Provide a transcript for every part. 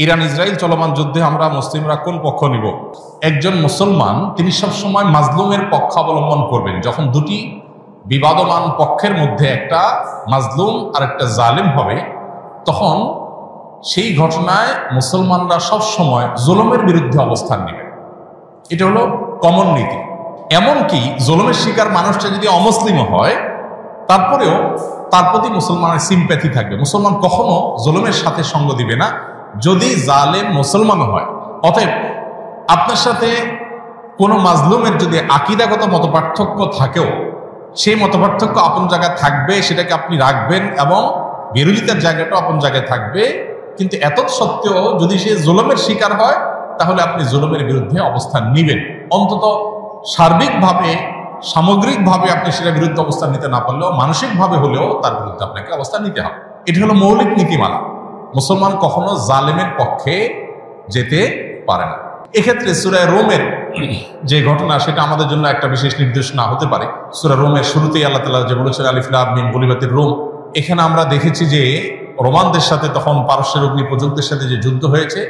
Iran Israel চলমান যুদ্ধে আমরা মুসলিমরা কোন পক্ষ নিব? একজন মুসলমান তিনি সবসময় মাজলুমের পক্ষ অবলম্বন করবেন। যখন দুটি বিবাদমান পক্ষের মধ্যে একটা মাজলুম আর একটা জালিম হবে, তখন সেই ঘটনায় মুসলমানরা সবসময় জুলুমের বিরুদ্ধে অবস্থান নেবে। এটা হলো কমন নীতি। এমনকি জুলুমের শিকার মানুষটা যদি অমুসলিমও হয়, তারপরেও তার প্রতি মুসলমানের সিম্প্যাথি থাকবে। মুসলমান কখনো জুলুমের সাথে সঙ্গ দিবে না যদি জালেম মুসলমানও হয়। অতএব আপনার সাথে কোনো মাজলুমের যদি আকীদাগত মতপার্থক্য থাকেও, সেই মতপার্থক্য আপন জায়গায় থাকবে, সেটাকে আপনি রাখবেন, এবং বিরোধিতার জায়গাটা আপন জায়গায় থাকবে। কিন্তু এত সত্ত্বেও যদি সে জুলুমের শিকার হয়, তাহলে আপনি জুলুমের বিরুদ্ধে অবস্থান নেবেন। অন্তত সার্বিকভাবে, সামগ্রিকভাবে আপনি সেটার বিরুদ্ধে অবস্থান নিতে না পারলেও মানসিকভাবে হলেও তার বিরুদ্ধে আপনাকে অবস্থান নিতে হবে। এটা হলো মৌলিক নীতিমালা। মুসলমান কখনো জালেমের পক্ষে যেতে পারে না। এক্ষেত্রে সূরা রোমের যে ঘটনা, সেটা আমাদের জন্য একটা বিশেষ নির্দেশনা হতে পারে। সূরা রোমের শুরুতেই আল্লাহ তাআলা যে বলেছেন আলিফ লাম মিম গুলিবাতির রোম, এখানে আমরা দেখেছি যে রোমানদের সাথে তখন পারস্যের অগ্নিপূজকদের সাথে যে যুদ্ধ হয়েছে,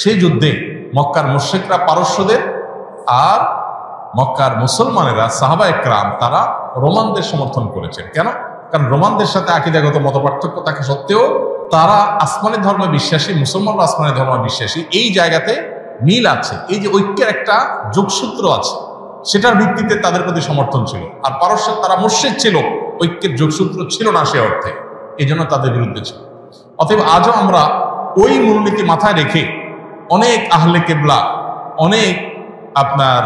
সেই যুদ্ধে মক্কার মুশরিকরা পারস্যদের আর মক্কার মুসলমানেরা সাহাবায়ে কেরাম তারা রোমানদের সমর্থন করেছেন। কেন? কারণ রোমানদের সাথে আকীদাগত মতপার্থক্য থাকা সত্ত্বেও তারা আসমানি ধর্মে বিশ্বাসী, মুসলমানরা আসমানি ধর্মে বিশ্বাসী। এই জায়গাতে মিল আছে, এই যে ঐক্যের একটা যোগসূত্র আছে, সেটার ভিত্তিতে তাদের প্রতি সমর্থন ছিল। আর পারস্যের তারা মুশরিক ছিল, ঐক্যের যোগসূত্র ছিল না সে অর্থে, এই জন্য তাদের বিরুদ্ধে ছিল। অতএব আজও আমরা ওই মূলনীতি মাথায় রেখে অনেক আহলে কেবলা, অনেক আপনার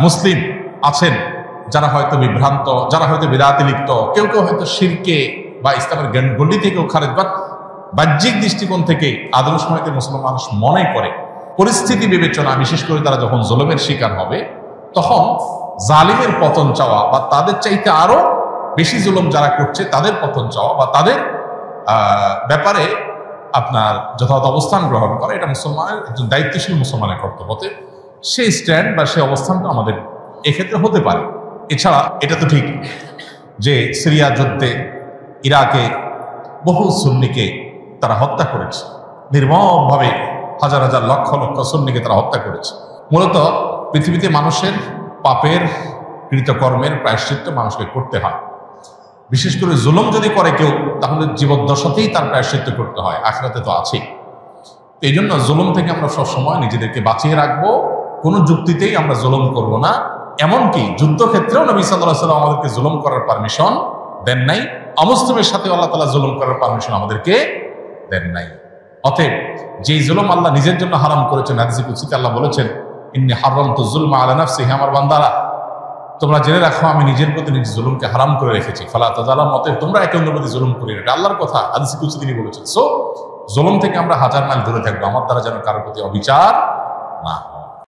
মুসলিম আছেন যারা হয়তো বিভ্রান্ত, যারা হয়তো বিদআতে লিপ্ত, কেউ কেউ হয়তো শিরকে বা ইসলামের গণ্ডি থেকেও খারেজ, বা বাহ্যিক দৃষ্টিকোণ থেকে আদম সময়তে মুসলমান মানুষ মনে করে পরিস্থিতি বিবেচনা, বিশেষ করে তারা যখন জুলুমের শিকার হবে, তখন জালিমের পতন চাওয়া বা তাদের চাইতে আরো বেশি জুলুম যারা করছে তাদের পতন চাওয়া বা তাদের ব্যাপারে আপনার যথাযথ অবস্থান গ্রহণ করা, এটা মুসলমানের একজন দায়িত্বশীল মুসলমানের কর্তব্য। সেই স্ট্যান্ড বা সেই অবস্থানটা আমাদের এক্ষেত্রে হতে পারে। এছাড়া এটা তো ঠিক যে সিরিয়া যুদ্ধে ইরাকে বহু সুন্নিকে তারা হত্যা করেছে, নির্মমভাবে হাজার হাজার লক্ষ লক্ষ সুন্নিকে তারা হত্যা করেছে। মূলত পৃথিবীতে মানুষের পাপের কৃতকর্মের প্রায়শ্চিত্ত মানুষকে করতে হয়। বিশেষ করে জুলুম যদি করে কেউ, তাহলে জীবদ্দশাতেই তার প্রায়শ্চিত্ত করতে হয়, আখিরাতে তো আছেই। এই জন্য জুলুম থেকে আমরা সবসময় নিজেদেরকে বাঁচিয়ে রাখবো। কোনো যুক্তিতেই আমরা জুলুম করব না। এমনকি যুদ্ধক্ষেত্রেও নবী সাল্লাল্লাহু আলাইহি ওয়াসাল্লাম আমাদেরকে জুলুম করার পারমিশন দেন নাই। অমুসলিমের সাথে আল্লাহ তাআলা জুলুম করার পারমিশন আমাদেরকে দেন নাই। অতএব যেই জুলুম আল্লাহ নিজের জন্য হারাম করেছেন, হাদিসে কুদসিতে আল্লাহ বলেছেন ইন্নী হারামতু যুলমা আলা নাফসি, হে আমার বান্দারা, তোমরা জেনে রাখো আমি নিজের প্রতি নিজে জুলুমকে হারাম করে রেখেছি। ফালা তাযালামু, অতএব তোমরা একে অন্যের প্রতি জুলুম করিও না। এটা আল্লাহর কথা, হাদিসে কুদসি তিনি বলেছেন। সো জুলুম থেকে আমরা হাজার মাইল দূরে থাকবো, আমার দ্বারা যেন কারোর প্রতি অবিচার না।